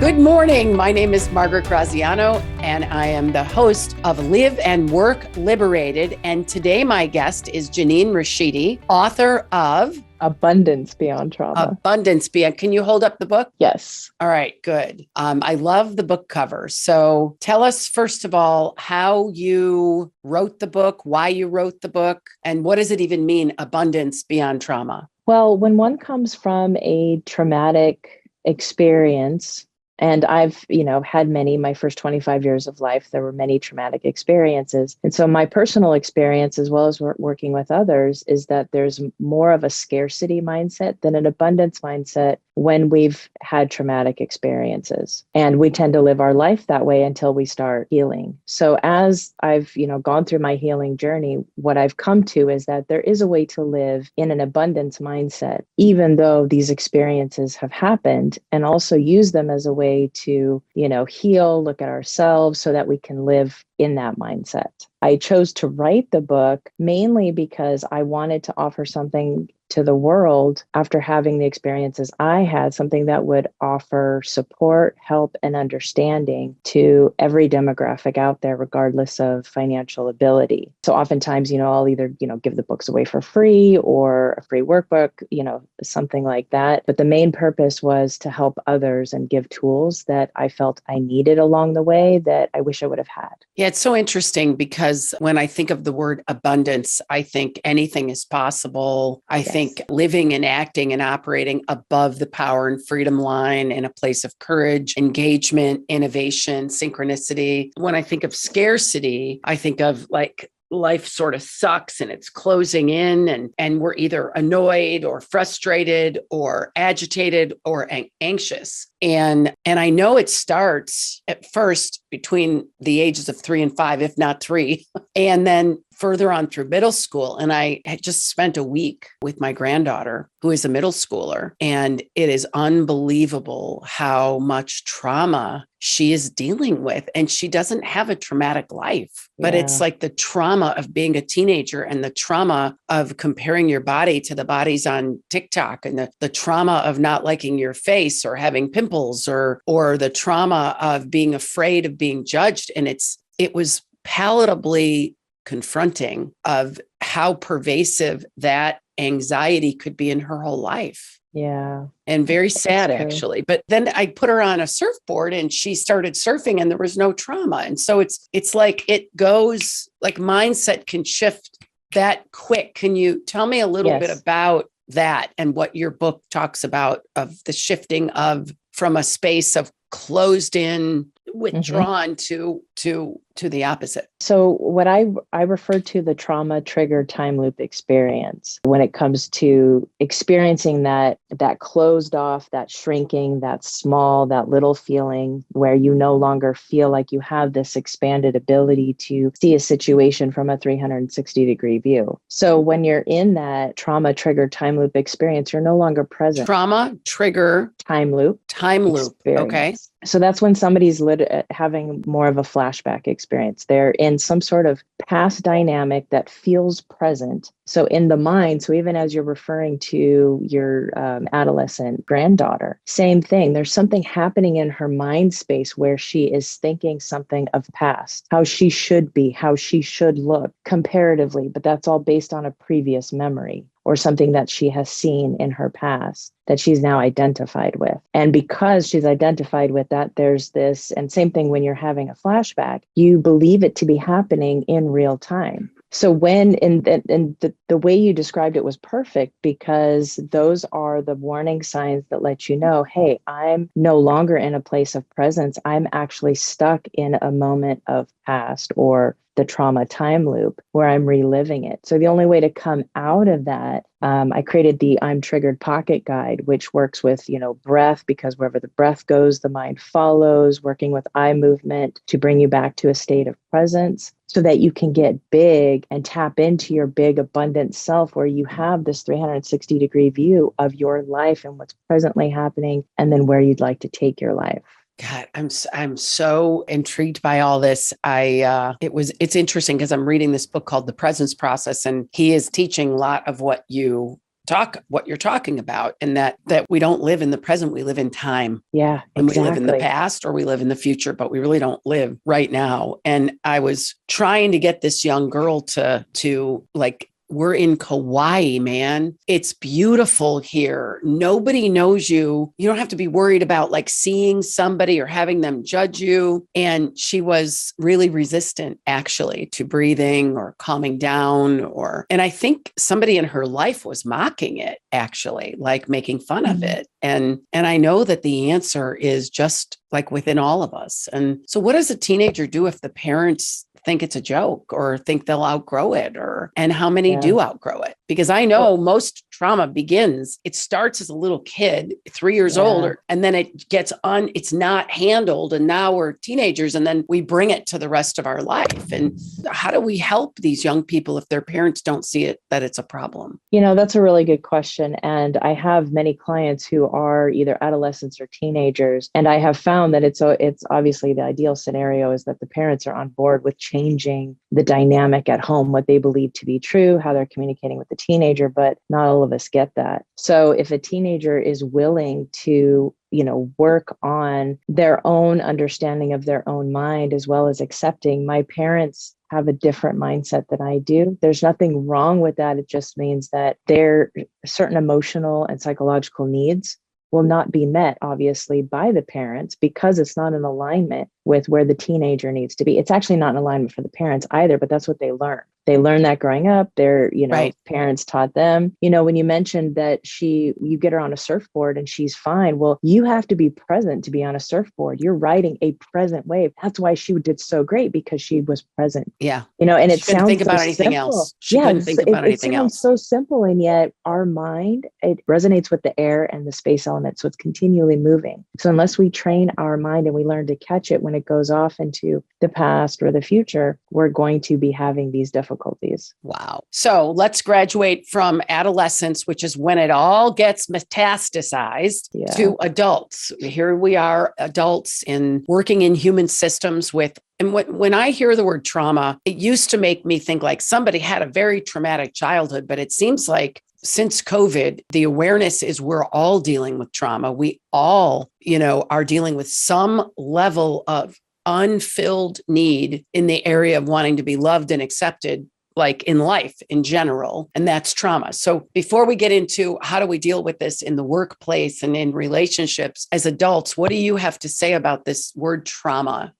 Good morning. My name is Margaret Graziano, and I am the host of Live and Work Liberated. And today my guest is Jeannine Rashidi, author of Abundance Beyond Trauma. Abundance Beyond. Can you hold up the book? Yes. All right, good. I love the book cover. So tell us, first of all, how you wrote the book, why you wrote the book, and what does it even mean, abundance beyond trauma? Well, when one comes from a traumatic experience, and I've, had my first 25 years of life, there were many traumatic experiences. And so my personal experience, as well as working with others, is that there's more of a scarcity mindset than an abundance mindset when we've had traumatic experiences. And we tend to live our life that way until we start healing. So as I've, gone through my healing journey, what I've come to is that there is a way to live in an abundance mindset, even though these experiences have happened, and also use them as a way to, heal, look at ourselves so that we can live in that mindset. I chose to write the book mainly because I wanted to offer something to the world after having the experiences I had, something that would offer support, help, and understanding to every demographic out there, regardless of financial ability. So oftentimes, I'll either, give the books away for free or a free workbook, something like that. But the main purpose was to help others and give tools that I felt I needed along the way that I wish I would have had. Yeah, it's so interesting because when I think of the word abundance, I think anything is possible. I think living and acting and operating above the power and freedom line in a place of courage, engagement, innovation, synchronicity. When I think of scarcity, I think of life sort of sucks and it's closing in and we're either annoyed or frustrated or agitated or anxious. And I know it starts at first between the ages of 3 and 5, if not 3, and then further on through middle school. And I had just spent a week with my granddaughter, who is a middle schooler, and it is unbelievable how much trauma she is dealing with. And she doesn't have a traumatic life, but it's like the trauma of being a teenager and the trauma of comparing your body to the bodies on TikTok and the trauma of not liking your face or having pimples or the trauma of being afraid of being judged. And it was palatably confronting of how pervasive that anxiety could be in her whole life. Yeah. And very sad, actually. But then I put her on a surfboard and she started surfing and there was no trauma. And so it's like it goes, like mindset can shift that quick. Can you tell me a little bit about that and what your book talks about of the shifting from a space of closed in, withdrawn to the opposite? So what I refer to the trauma triggered time loop experience when it comes to experiencing that closed off, that shrinking, that small, that little feeling where you no longer feel like you have this expanded ability to see a situation from a 360-degree view. So when you're in that trauma triggered time loop experience, you're no longer present. Trauma trigger time loop. Okay. So that's when somebody's having more of a flashback experience. They're in some sort of past dynamic that feels present. So in the mind, so even as you're referring to your adolescent granddaughter, same thing. There's something happening in her mind space where she is thinking something of past, how she should be, how she should look comparatively, but that's all based on a previous memory or something that she has seen in her past that she's now identified with. And because she's identified with that, there's this, and same thing when you're having a flashback, you believe it to be happening in real time. So when the way you described it was perfect, because those are the warning signs that let you know, hey, I'm no longer in a place of presence. I'm actually stuck in a moment of past or the trauma time loop where I'm reliving it. So the only way to come out of that, I created the I'm Triggered Pocket Guide, which works with, breath, because wherever the breath goes, the mind follows, working with eye movement to bring you back to a state of presence so that you can get big and tap into your big abundant self where you have this 360-degree view of your life and what's presently happening and then where you'd like to take your life. God, I'm so intrigued by all this. It's interesting because I'm reading this book called The Presence Process, and he is teaching a lot of what you what you're talking about, and that we don't live in the present, we live in time. Yeah, and exactly. we live in the past or we live in the future, but we really don't live right now. And I was trying to get this young girl to like, we're in Kauai, man. It's beautiful here. Nobody knows you. You don't have to be worried about like seeing somebody or having them judge you. And she was really resistant actually to breathing or calming down, and I think somebody in her life was mocking it, actually, like making fun of it. And I know that the answer is just like within all of us. And so what does a teenager do if the parents think it's a joke or think they'll outgrow it, and how many do outgrow it? Because I know most trauma it starts as a little kid, 3 years old, and then it's not handled. And now we're teenagers, and then we bring it to the rest of our life. And how do we help these young people if their parents don't see it, that it's a problem? That's a really good question. And I have many clients who are either adolescents or teenagers. And I have found that it's obviously the ideal scenario is that the parents are on board with changing the dynamic at home, what they believe to be true, how they're communicating with the teenager, but not all of us get that. So if a teenager is willing to work on their own understanding of their own mind, as well as accepting my parents have a different mindset than I do. There's nothing wrong with that. It just means that their certain emotional and psychological needs will not be met, obviously, by the parents because it's not in alignment with where the teenager needs to be. It's actually not in alignment for the parents either, but that's what they learn. They learn that growing up. Their, parents taught them. When you mentioned that you get her on a surfboard and she's fine. Well, you have to be present to be on a surfboard. You're riding a present wave. That's why she did so great, because she was present. Yeah. And it sounds think about so anything simple. else. She couldn't think about anything else. It sounds so simple, and yet our mind, it resonates with the air and the space element, so it's continually moving. So unless we train our mind and we learn to catch it when it goes off into the past or the future, we're going to be having these difficulties. Wow. So let's graduate from adolescence, which is when it all gets metastasized, to adults. Here we are, adults working in human systems with. And when I hear the word trauma, it used to make me think like somebody had a very traumatic childhood, but it seems like since COVID, the awareness is we're all dealing with trauma. We all, are dealing with some level of unfilled need in the area of wanting to be loved and accepted, like in life in general, and that's trauma. So before we get into how do we deal with this in the workplace and in relationships as adults, what do you have to say about this word trauma?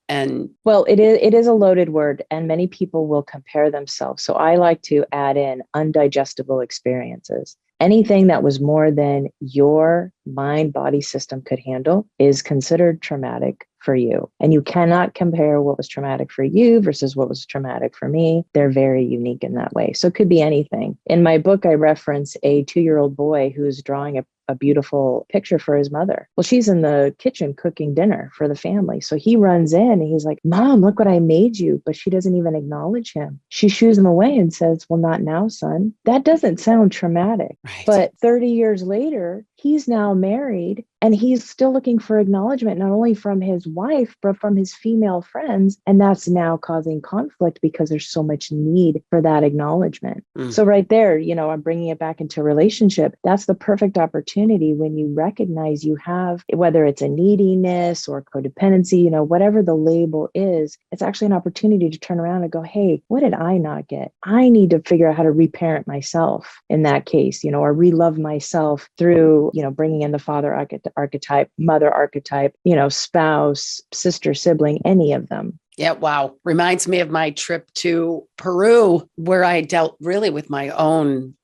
Well, it is a loaded word, and many people will compare themselves. So I like to add in undigestible experiences. Anything that was more than your mind-body system could handle is considered traumatic for you. And you cannot compare what was traumatic for you versus what was traumatic for me. They're very unique in that way. So it could be anything. In my book, I reference a 2-year-old boy who's drawing a beautiful picture for his mother. Well, she's in the kitchen cooking dinner for the family. So he runs in and he's like, "Mom, look what I made you." But she doesn't even acknowledge him. She shoos him away and says, "Well, not now, son." That doesn't sound traumatic. Right. But 30 years later, he's now married and he's still looking for acknowledgement, not only from his wife, but from his female friends. And that's now causing conflict because there's so much need for that acknowledgement. So right there, I'm bringing it back into a relationship. That's the perfect opportunity when you recognize you have, whether it's a neediness or codependency, whatever the label is, it's actually an opportunity to turn around and go, "Hey, what did I not get? I need to figure out how to reparent myself in that case, or relove myself through, bringing in the father archetype, mother archetype, spouse, sister, sibling, any of them." Yeah. Wow. Reminds me of my trip to Peru, where I dealt really with my own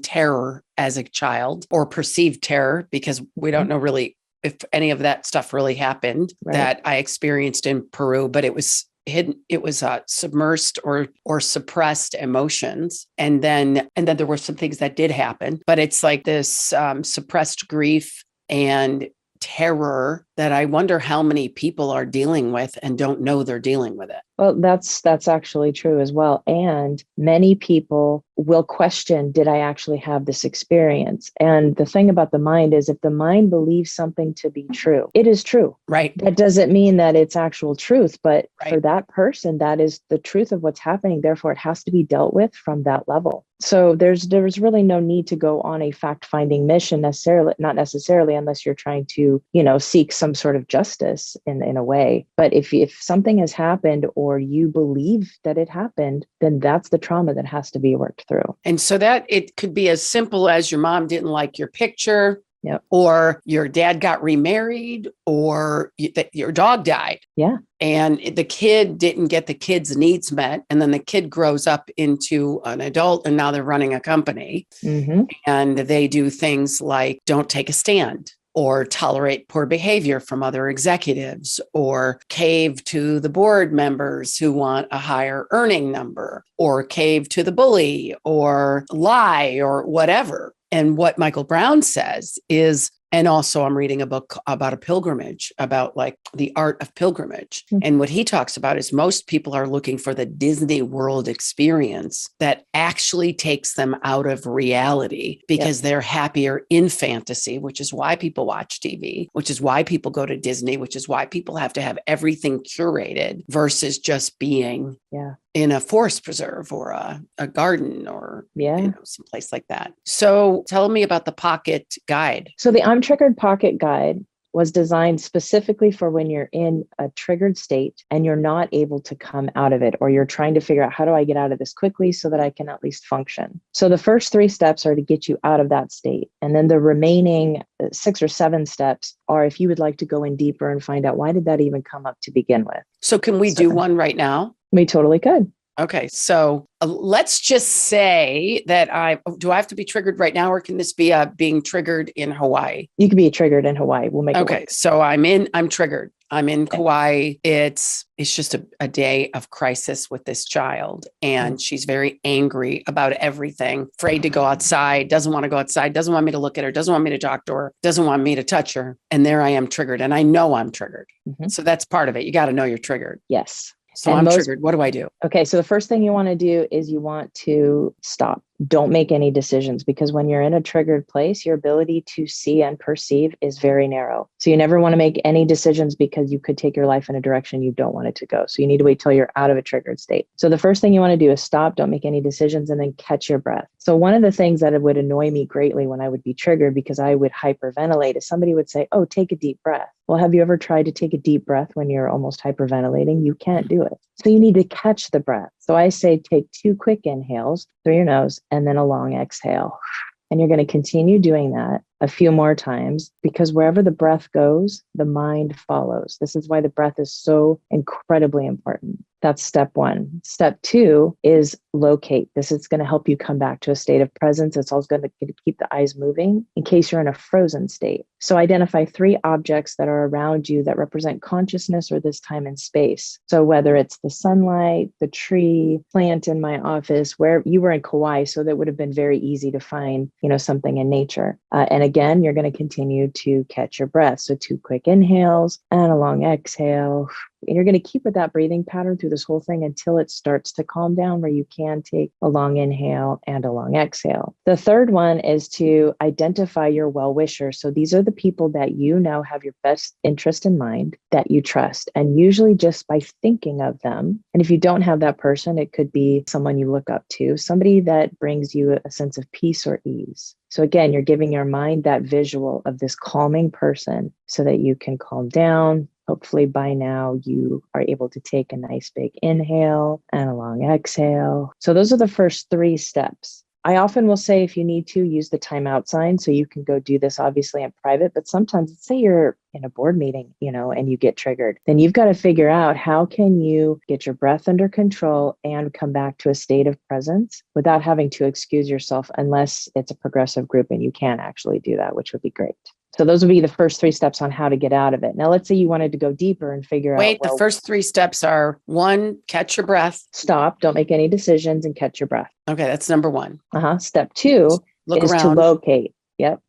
terror as a child, or perceived terror, because we don't know really if any of that stuff really happened that I experienced in Peru, but it was hidden. It was submersed or suppressed emotions. And then there were some things that did happen, but it's like this suppressed grief and terror that I wonder how many people are dealing with and don't know they're dealing with it. Well, that's actually true as well. And many people will question, did I actually have this experience? And the thing about the mind is if the mind believes something to be true, it is true. Right. That doesn't mean that it's actual truth, but Right. for that person, that is the truth of what's happening. Therefore, it has to be dealt with from that level. So there's really no need to go on a fact-finding mission necessarily, not necessarily unless you're trying to, seek some sort of justice in a way. But if something has happened or you believe that it happened, then that's the trauma that has to be worked through. And so that it could be as simple as your mom didn't like your picture. Yep. Or your dad got remarried, or your dog died. Yeah. And the kid didn't get the kid's needs met. And then the kid grows up into an adult and now they're running a company. Mm-hmm. And they do things like don't take a stand, or tolerate poor behavior from other executives, or cave to the board members who want a higher earning number, or cave to the bully, or lie, or whatever. And what Michael Brown says is, and also I'm reading a book about a pilgrimage, about like the art of pilgrimage. Mm-hmm. And what he talks about is most people are looking for the Disney World experience that actually takes them out of reality, because they're happier in fantasy, which is why people watch TV, which is why people go to Disney, which is why people have to have everything curated versus just being in a forest preserve or a garden or someplace like that. So tell me about the pocket guide. So the I'm Triggered Pocket Guide was designed specifically for when you're in a triggered state and you're not able to come out of it, or you're trying to figure out, how do I get out of this quickly so that I can at least function? So the first 3 steps are to get you out of that state. And then the remaining 6 or 7 steps are if you would like to go in deeper and find out, why did that even come up to begin with? So can we do one right now? We totally could. Okay. So let's just say that do I have to be triggered right now, or can this be being triggered in Hawaii? You can be triggered in Hawaii. We'll make it work. Okay. So I'm triggered. I'm in Kauai. It's just a day of crisis with this child. And she's very angry about everything, afraid to go outside, doesn't want to go outside, doesn't want me to look at her, doesn't want me to talk to her, doesn't want me to touch her. And there I am triggered. And I know I'm triggered. Mm-hmm. So that's part of it. You got to know you're triggered. Yes. So I'm triggered. What do I do? Okay. So the first thing you want to do is you want to stop. Don't make any decisions, because when you're in a triggered place, your ability to see and perceive is very narrow. So you never want to make any decisions, because you could take your life in a direction you don't want it to go. So you need to wait till you're out of a triggered state. So the first thing you want to do is stop, don't make any decisions, and then catch your breath. So one of the things that would annoy me greatly when I would be triggered, because I would hyperventilate, is somebody would say, oh, take a deep breath. Well, have you ever tried to take a deep breath when you're almost hyperventilating? You can't do it. So you need to catch the breath. So I say, take 2 quick inhales through your nose and then a long exhale. And you're going to continue doing that a few more times, because wherever the breath goes, the mind follows. This is why the breath is so incredibly important. That's step 1. Step 2 is locate. This is going to help you come back to a state of presence. It's also going to keep the eyes moving in case you're in a frozen state. So identify 3 objects that are around you that represent consciousness or this time and space. So whether it's the sunlight, the tree, plant in my office, where you were in Kauai, so that would have been very easy to find, something in nature. And again, you're going to continue to catch your breath. So 2 quick inhales and a long exhale. And you're going to keep with that breathing pattern through this whole thing until it starts to calm down, where you can take a long inhale and a long exhale. The third one is to identify your well-wishers. So these are the people that you know have your best interest in mind, that you trust. And usually just by thinking of them, and if you don't have that person, it could be someone you look up to, somebody that brings you a sense of peace or ease. So again, you're giving your mind that visual of this calming person so that you can calm down. Hopefully by now you are able to take a nice big inhale and a long exhale. So those are the first 3 steps. I often will say, if you need to, use the timeout sign, so you can go do this obviously in private. But sometimes, say you're in a board meeting, and you get triggered, then you've got to figure out, how can you get your breath under control and come back to a state of presence without having to excuse yourself, unless it's a progressive group and you can actually do that, which would be great. So those would be the first 3 steps on how to get out of it. Now, let's say you wanted to go deeper and figure out. The first 3 steps are: 1, catch your breath. Stop, don't make any decisions, and catch your breath. Okay, that's number 1. Step 2 Look is around. to locate.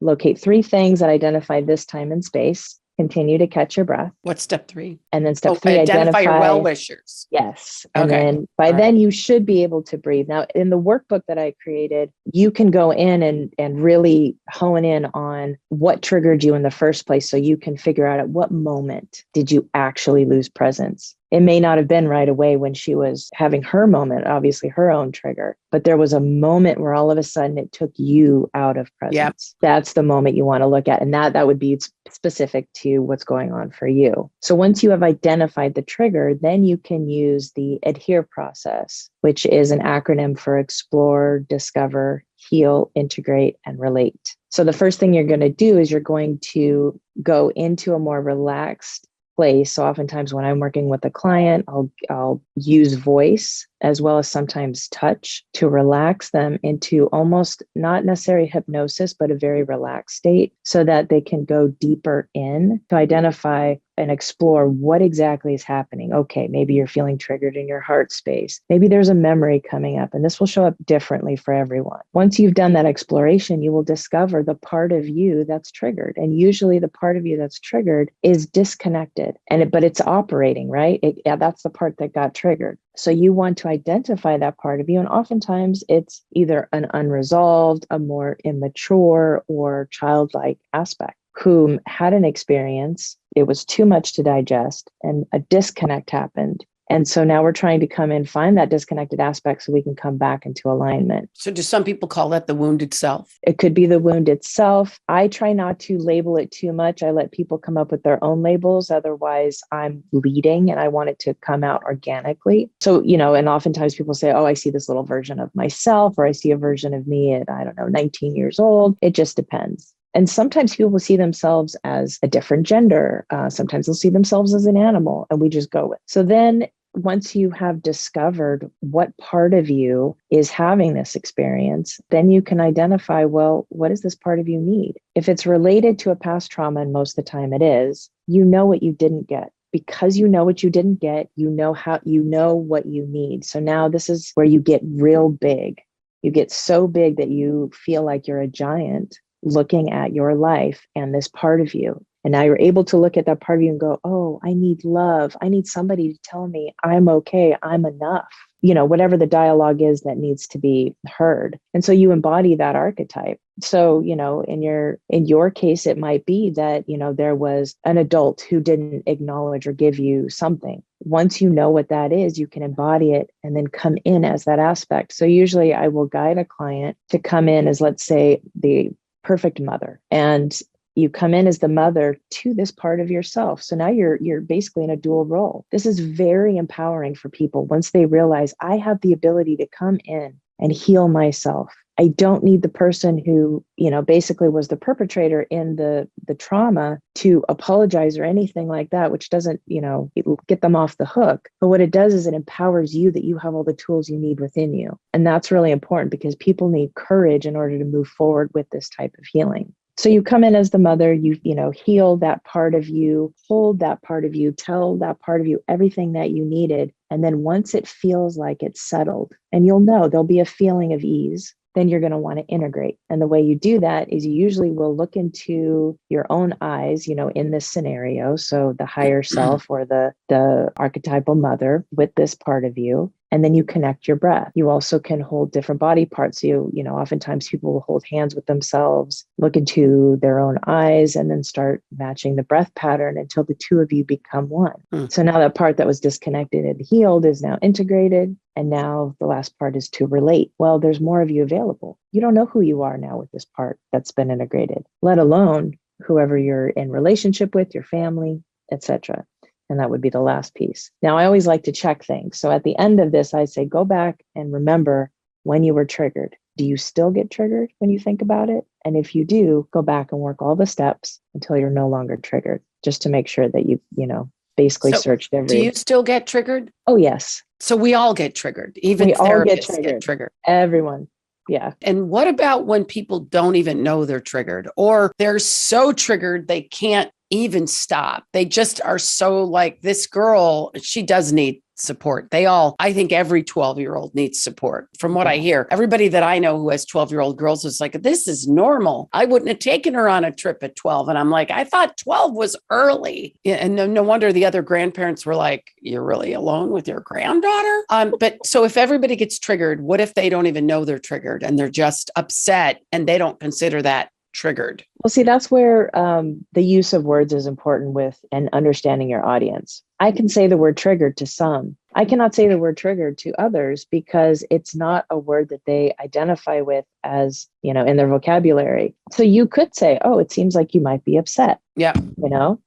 Locate 3 things that identify this time and space. continue to catch your breath. What's step 3? And then step 3, identify your well-wishers. Yes. And Okay. then by then you should be able to breathe. Now, in the workbook that I created, you can go in and really hone in on what triggered you in the first place, so you can figure out at what moment did you actually lose presence. It may not have been right away when she was having her moment, obviously her own trigger, but there was a moment where all of a sudden it took you out of presence. Yep. That's the moment you want to look at. And that would be specific to what's going on for you. So once you have identified the trigger, then you can use the adhere process, which is an acronym for explore, discover, heal, integrate, and relate. So the first thing you're going to do is you're going to go into a more relaxed place. So oftentimes when I'm working with a client, I'll use voice as well as sometimes touch to relax them into almost not necessarily hypnosis, but a very relaxed state so that they can go deeper in to identify and explore what exactly is happening. Okay, maybe you're feeling triggered in your heart space. Maybe there's a memory coming up, and this will show up differently for everyone. Once you've done that exploration, you will discover the part of you that's triggered. And usually the part of you that's triggered is disconnected, but it's operating, right? That's the part that got triggered. So you want to identify that part of you. And oftentimes it's either an unresolved, a more immature or childlike aspect who had an experience. It was too much to digest and a disconnect happened. And so now we're trying to come in, find that disconnected aspect so we can come back into alignment. So do some people call that the wounded self? It could be the wound itself. I try not to label it too much. I let people come up with their own labels. Otherwise, I'm leading and I want it to come out organically. So, and oftentimes people say, oh, I see this little version of myself, or I see a version of me at, 19 years old. It just depends. And sometimes people will see themselves as a different gender. Sometimes they'll see themselves as an animal, and we just go with it. So then once you have discovered what part of you is having this experience, then you can identify, well, what does this part of you need? If it's related to a past trauma, and most of the time it is, you know what you didn't get. Because you know what you didn't get, you know what you need. So now this is where you get real big. You get so big that you feel like you're a giant looking at your life and this part of you. And now you're able to look at that part of you and go, oh, I need love. I need somebody to tell me I'm okay. I'm enough. Whatever the dialogue is that needs to be heard. And so you embody that archetype. So, in your case, it might be that, there was an adult who didn't acknowledge or give you something. Once you know what that is, you can embody it and then come in as that aspect. So usually I will guide a client to come in as, let's say, the perfect mother. And you come in as the mother to this part of yourself. So now you're basically in a dual role. This is very empowering for people once they realize I have the ability to come in and heal myself. I don't need the person who, basically was the perpetrator in the trauma to apologize or anything like that, which doesn't, get them off the hook. But what it does is it empowers you that you have all the tools you need within you. And that's really important because people need courage in order to move forward with this type of healing. So you come in as the mother, you heal that part of you, hold that part of you, tell that part of you everything that you needed. And then once it feels like it's settled, and you'll know there'll be a feeling of ease, then you're going to want to integrate. And the way you do that is you usually will look into your own eyes, in this scenario. So the higher self or the archetypal mother with this part of you. And then you connect your breath. You also can hold different body parts. Oftentimes people will hold hands with themselves, look into their own eyes, and then start matching the breath pattern until the two of you become one. So now that part that was disconnected and healed is now integrated. And now the last part is to relate. Well, there's more of you available. You don't know who you are now with this part that's been integrated, let alone whoever you're in relationship with, your family, etc. And that would be the last piece. Now, I always like to check things. So at the end of this, I say, go back and remember when you were triggered. Do you still get triggered when you think about it? And if you do, go back and work all the steps until you're no longer triggered, just to make sure that you basically searched every... Do you still get triggered? Oh, yes. So we all get triggered. Even we all get get triggered. Everyone. Yeah. And what about when people don't even know they're triggered, or they're so triggered they can't even stop? They just are so like, this girl, she does need support. I think every 12-year-old needs support. From what I hear, everybody that I know who has 12-year-old girls is like, this is normal. I wouldn't have taken her on a trip at 12. And I'm like, I thought 12 was early. Yeah, and no wonder the other grandparents were like, you're really alone with your granddaughter? But so if everybody gets triggered, what if they don't even know they're triggered and they're just upset and they don't consider that triggered? Well, see, that's where the use of words is important with and understanding your audience. I can say the word triggered to some. I cannot say the word triggered to others because it's not a word that they identify with as, in their vocabulary. So you could say, oh, it seems like you might be upset. Yeah.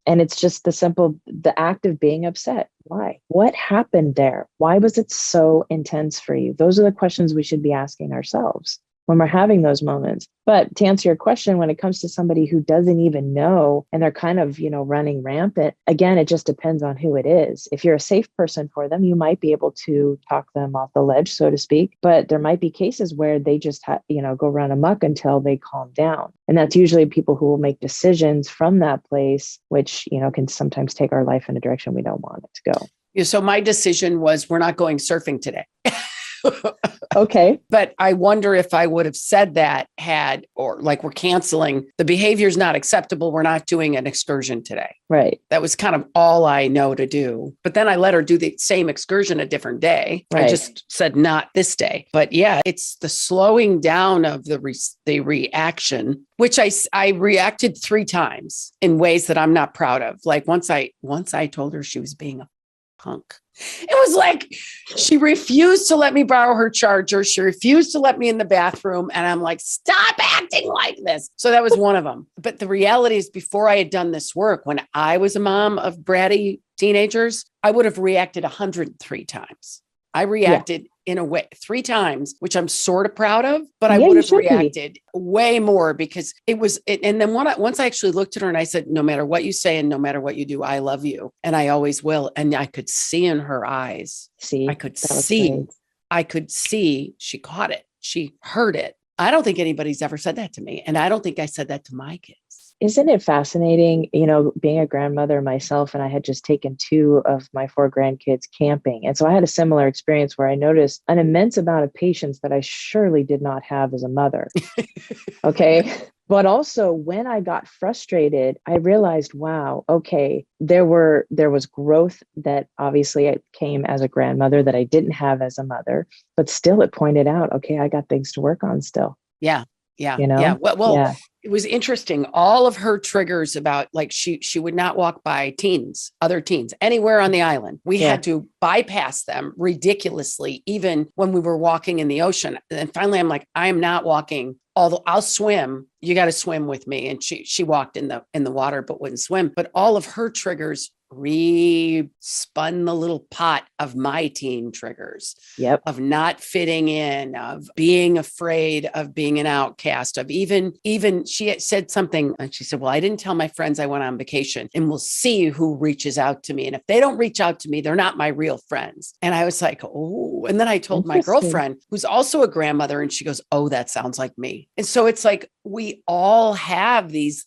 And it's just the act of being upset. Why? What happened there? Why was it so intense for you? Those are the questions we should be asking ourselves when we're having those moments. But to answer your question, when it comes to somebody who doesn't even know and they're kind of, running rampant, again, it just depends on who it is. If you're a safe person for them, you might be able to talk them off the ledge, so to speak. But there might be cases where they just, go run amok until they calm down. And that's usually people who will make decisions from that place, which, can sometimes take our life in a direction we don't want it to go. Yeah, so my decision was we're not going surfing today. Okay. But I wonder if I would have said that or like we're canceling, the behavior's not acceptable. We're not doing an excursion today. Right. That was kind of all I know to do. But then I let her do the same excursion a different day. Right. I just said not this day. But yeah, it's the slowing down of the reaction, which I reacted 3 times in ways that I'm not proud of. Like once I told her she was being a punk. It was like she refused to let me borrow her charger. She refused to let me in the bathroom. And I'm like, stop acting like this. So that was one of them. But the reality is, before I had done this work, when I was a mom of bratty teenagers, I would have reacted 103 times. I reacted in a way 3 times, which I'm sort of proud of, but I would have reacted way more because it was. And then once I actually looked at her and I said, no matter what you say and no matter what you do, I love you and I always will. And I could see in her eyes. I could see she caught it. She heard it. I don't think anybody's ever said that to me. And I don't think I said that to my kids. Isn't it fascinating, being a grandmother myself, and I had just taken 2 of my 4 grandkids camping. And so I had a similar experience where I noticed an immense amount of patience that I surely did not have as a mother. Okay. But also when I got frustrated, I realized, wow, okay, there was growth that obviously it came as a grandmother that I didn't have as a mother, but still it pointed out, okay, I got things to work on still. Yeah. Yeah. Yeah. Well, it was interesting. All of her triggers about like she would not walk by other teens, anywhere on the island. We had to bypass them ridiculously, even when we were walking in the ocean. And finally, I'm like, I am not walking. Although I'll swim, you got to swim with me. And she walked in the water, but wouldn't swim. But all of her triggers spun the little pot of my teen triggers. Yep. Of not fitting in, of being afraid of being an outcast, of even she had said something and she said, well, I didn't tell my friends I went on vacation and we'll see who reaches out to me. And if they don't reach out to me, they're not my real friends. And I was like, oh, and then I told my girlfriend who's also a grandmother and she goes, oh, that sounds like me. And so it's like, we all have these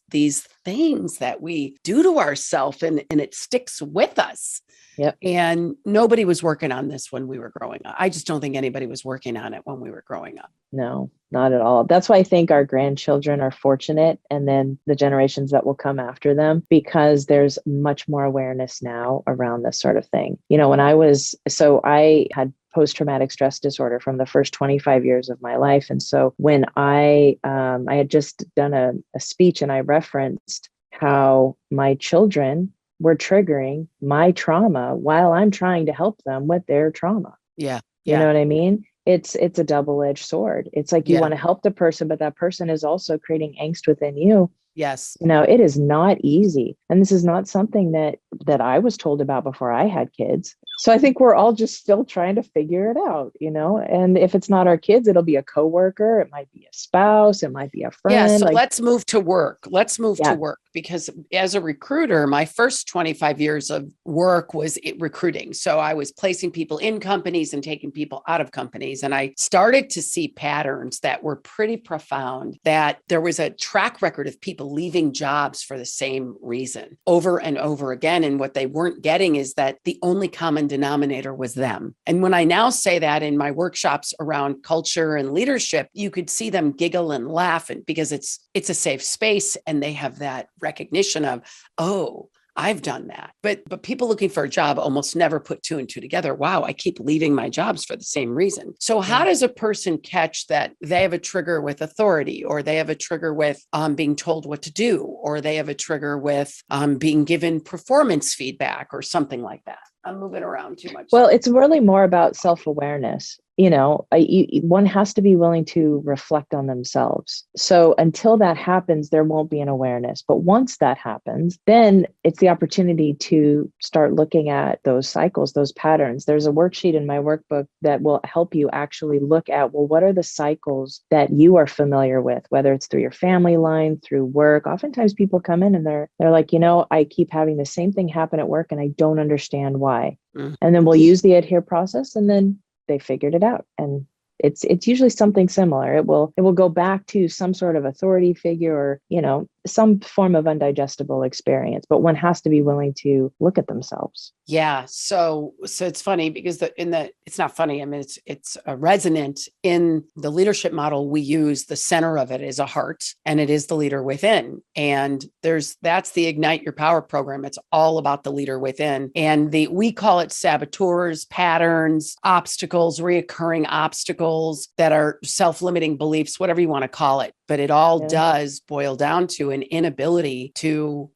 things that we do to ourselves and it sticks with us. Yep. And nobody was working on this when we were growing up. I just don't think anybody was working on it when we were growing up. No, not at all. That's why I think our grandchildren are fortunate, and then the generations that will come after them, because there's much more awareness now around this sort of thing. I had post-traumatic stress disorder from the first 25 years of my life. And so when I had just done a speech and I referenced how my children were triggering my trauma while I'm trying to help them with their trauma. Yeah. You know what I mean? It's a double-edged sword. It's like you want to help the person, but that person is also creating angst within you. Yes. It is not easy. And this is not something that I was told about before I had kids. So I think we're all just still trying to figure it out, and if it's not our kids, it'll be a coworker. It might be a spouse. It might be a friend. Yeah. So let's move to work. To work, because as a recruiter, my first 25 years of work was recruiting. So I was placing people in companies and taking people out of companies. And I started to see patterns that were pretty profound, that there was a track record of people leaving jobs for the same reason over and over again. And what they weren't getting is that the only common common denominator was them. And when I now say that in my workshops around culture and leadership, you could see them giggle and laugh, and because it's a safe space and they have that recognition of, oh, I've done that. But people looking for a job almost never put two and two together. Wow, I keep leaving my jobs for the same reason. So how does a person catch that they have a trigger with authority, or they have a trigger with being told what to do, or they have a trigger with being given performance feedback or something like that? I'm moving around too much. Well, it's really more about self-awareness. One has to be willing to reflect on themselves. So until that happens, there won't be an awareness. But once that happens, then it's the opportunity to start looking at those cycles, those patterns. There's a worksheet in my workbook that will help you actually look at, well, what are the cycles that you are familiar with, whether it's through your family line, through work. Oftentimes people come in and they're like, I keep having the same thing happen at work and I don't understand why. Mm-hmm. And then we'll use the adhere process, and then they figured it out. And it's usually something similar. It will go back to some sort of authority figure, or, some form of undigestible experience, but one has to be willing to look at themselves. Yeah. So it's funny because it's not funny. I mean, it's resonant in the leadership model. We use the center of it as a heart, and it is the leader within. And that's the Ignite Your Power program. It's all about the leader within. And we call it saboteurs, patterns, obstacles, reoccurring obstacles that are self-limiting beliefs, whatever you want to call it. But it all does boil down to an inability to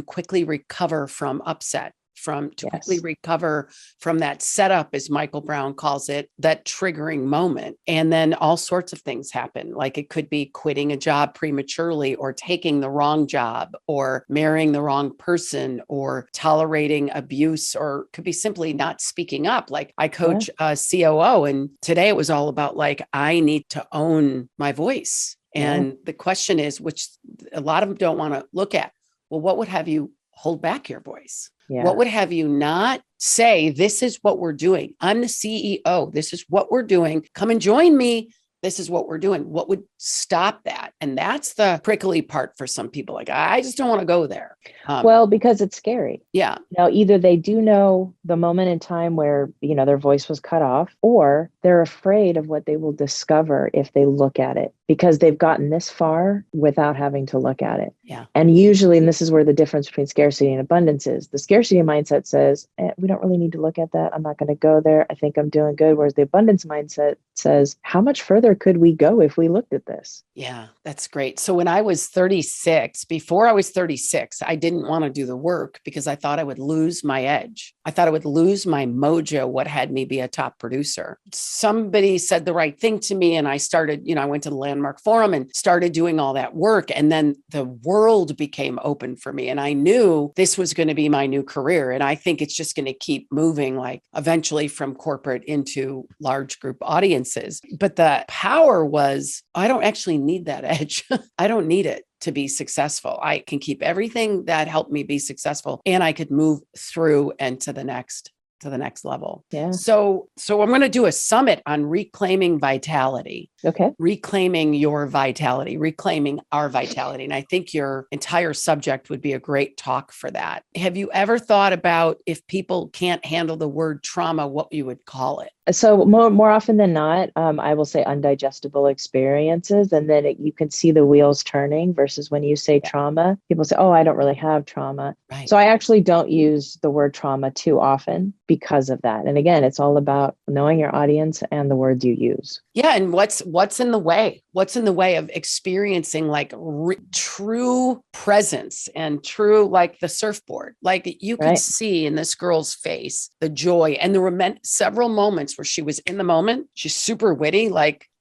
quickly recover from upset, quickly recover from that setup, as Michael Brown calls it, that triggering moment. And then all sorts of things happen. Like it could be quitting a job prematurely, or taking the wrong job, or marrying the wrong person, or tolerating abuse, or could be simply not speaking up. Like I coach a COO, and today it was all about I need to own my voice. And the question is, which a lot of them don't want to look at, well, what would have you hold back your voice? Yeah. What would have you not say, this is what we're doing. I'm the CEO. This is what we're doing. Come and join me. This is what we're doing. What would stop that? And that's the prickly part for some people. Like, I just don't want to go there. Because it's scary. Yeah. Either they do know the moment in time where, their voice was cut off, or they're afraid of what they will discover if they look at it, because they've gotten this far without having to look at it. Yeah. And usually, and this is where the difference between scarcity and abundance is, the scarcity mindset says, we don't really need to look at that. I'm not going to go there. I think I'm doing good. Whereas the abundance mindset says, how much further could we go if we looked at this? Yeah, that's great. So when I was 36, before I was 36, I didn't want to do the work because I thought I would lose my edge. I thought I would lose my mojo, what had me be a top producer. Somebody said the right thing to me, and I started, I went to the Landmark Forum and started doing all that work. And then the world became open for me. And I knew this was going to be my new career. And I think it's just going to keep moving, eventually from corporate into large group audiences. But the power was, I don't actually need that edge. I don't need it to be successful. I can keep everything that helped me be successful, and I could move through and to the next level. Yeah. So I'm going to do a summit on reclaiming vitality. Okay. Reclaiming your vitality, reclaiming our vitality. And I think your entire subject would be a great talk for that. Have you ever thought about, if people can't handle the word trauma, what you would call it? So more often than not, I will say undigestible experiences, and then you can see the wheels turning, versus when you say trauma, people say, oh, I don't really have trauma. Right. So I actually don't use the word trauma too often because of that. And again, it's all about knowing your audience and the words you use. Yeah. And what's in the way? What's in the way of experiencing true presence and true, like the surfboard? Like you could see in this girl's face the joy, and there were several moments where she was in the moment. She's super witty.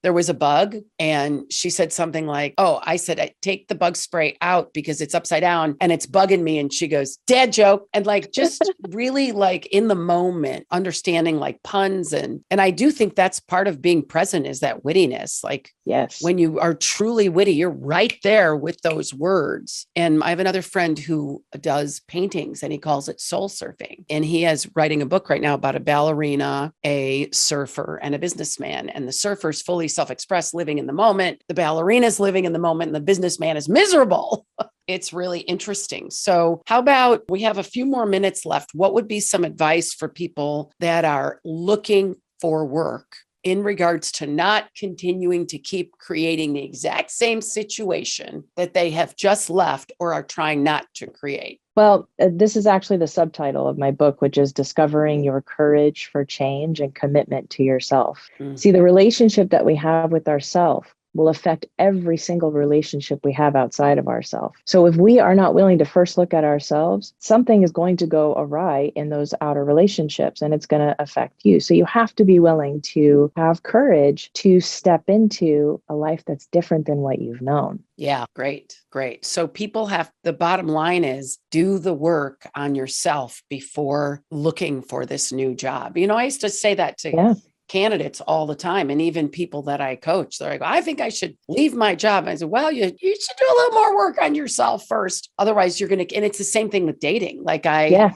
There was a bug, and she said something like, oh, I said, I take the bug spray out because it's upside down and it's bugging me. And she goes, dad joke. And just really in the moment, understanding puns. And I do think that's part of being present, is that wittiness. Yes, when you are truly witty, you're right there with those words. And I have another friend who does paintings, and he calls it soul surfing. And he is writing a book right now about a ballerina, a surfer, and a businessman. And the surfer is fully self-expressed, living in the moment. The ballerina's living in the moment and the businessman is miserable. It's really interesting. So how about we have a few more minutes left? What would be some advice for people that are looking for work in regards to not continuing to keep creating the exact same situation that they have just left or are trying not to create? Well, this is actually the subtitle of my book, which is Discovering Your Courage for Change and Commitment to Yourself. See, the relationship that we have with ourselves will affect every single relationship we have outside of ourselves. So if we are not willing to first look at ourselves, something is going to go awry in those outer relationships and it's going to affect you. So you have to be willing to have courage to step into a life that's different than what you've known. Yeah, great. So people the bottom line is do the work on yourself before looking for this new job. I used to say that to candidates all the time. And even people that I coach, they're like, I think I should leave my job. I said, well, you should do a little more work on yourself first. Otherwise you're going to, and it's the same thing with dating. Like I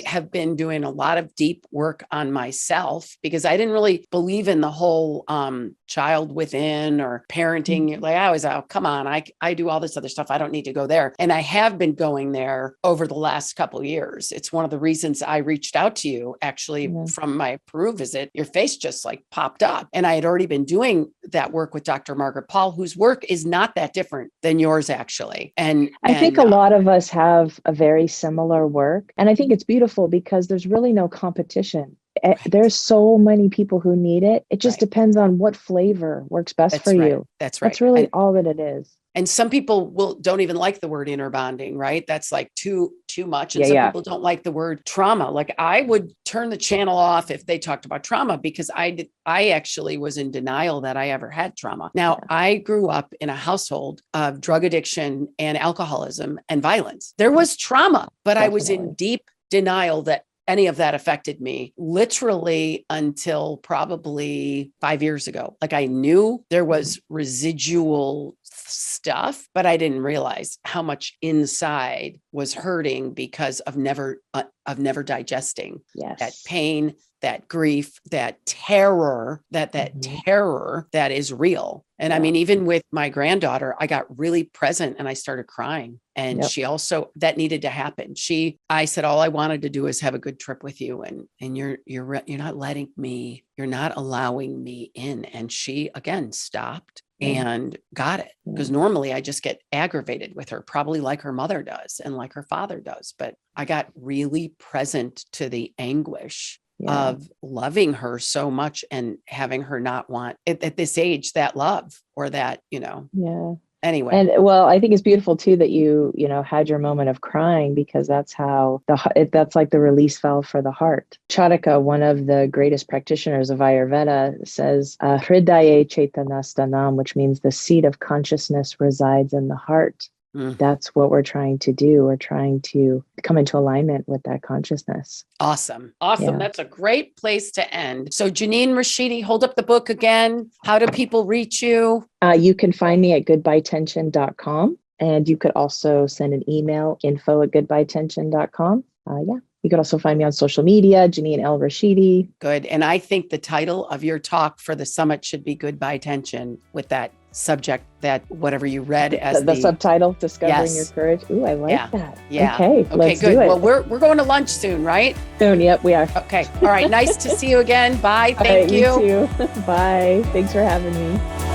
have been doing a lot of deep work on myself because I didn't really believe in the whole child within or parenting. Like I was, come on, I do all this other stuff. I don't need to go there. And I have been going there over the last couple of years. It's one of the reasons I reached out to you actually from my Peru visit. Your face just like popped up. And I had already been doing that work with Dr. Margaret Paul, whose work is not that different than yours actually. And I think a lot of us have a very similar work. And I think it's beautiful because there's really no competition. Right. There's so many people who need it. It just depends on what flavor works best for you. That's right. That's really all that it is. And some people don't even like the word inner bonding, right? That's like too much. And some people don't like the word trauma. Like I would turn the channel off if they talked about trauma because I actually was in denial that I ever had trauma. Now, I grew up in a household of drug addiction and alcoholism and violence. There was trauma, but I was in deep denial that any of that affected me literally until probably 5 years ago. Like I knew there was residual stuff, but I didn't realize how much inside was hurting because of never digesting that pain, that grief, that terror, that terror that is real. And I mean, even with my granddaughter, I got really present and I started crying. And she also, that needed to happen. I said, all I wanted to do is have a good trip with you. And you're not letting me, you're not allowing me in. And she again stopped and got it. Because normally I just get aggravated with her, probably like her mother does and like her father does. But I got really present to the anguish of loving her so much and having her not want at this age, that love or that, anyway. And well, I think it's beautiful too that you had your moment of crying because that's how that's like the release valve for the heart. Charaka, one of the greatest practitioners of Ayurveda, says, Hridaye Chetanastanam, which means the seat of consciousness resides in the heart. That's what we're trying to do. We're trying to come into alignment with that consciousness. Awesome. Yeah. That's a great place to end. So Jeannine Rashidi, hold up the book again. How do people reach you? You can find me at goodbyetension.com. And you could also send an email, info@goodbyetension.com. You could also find me on social media, Jeannine L. Rashidi. Good. And I think the title of your talk for the summit should be Goodbye Tension with that subject, that whatever you read as the subtitle, Discovering Your Courage. Ooh, I like that. Yeah. Okay, let's good. Do it. Well, we're going to lunch soon, right? Soon. Yep, we are. Okay. All right. Nice to see you again. Bye. Thank you. You too. Bye. Thanks for having me.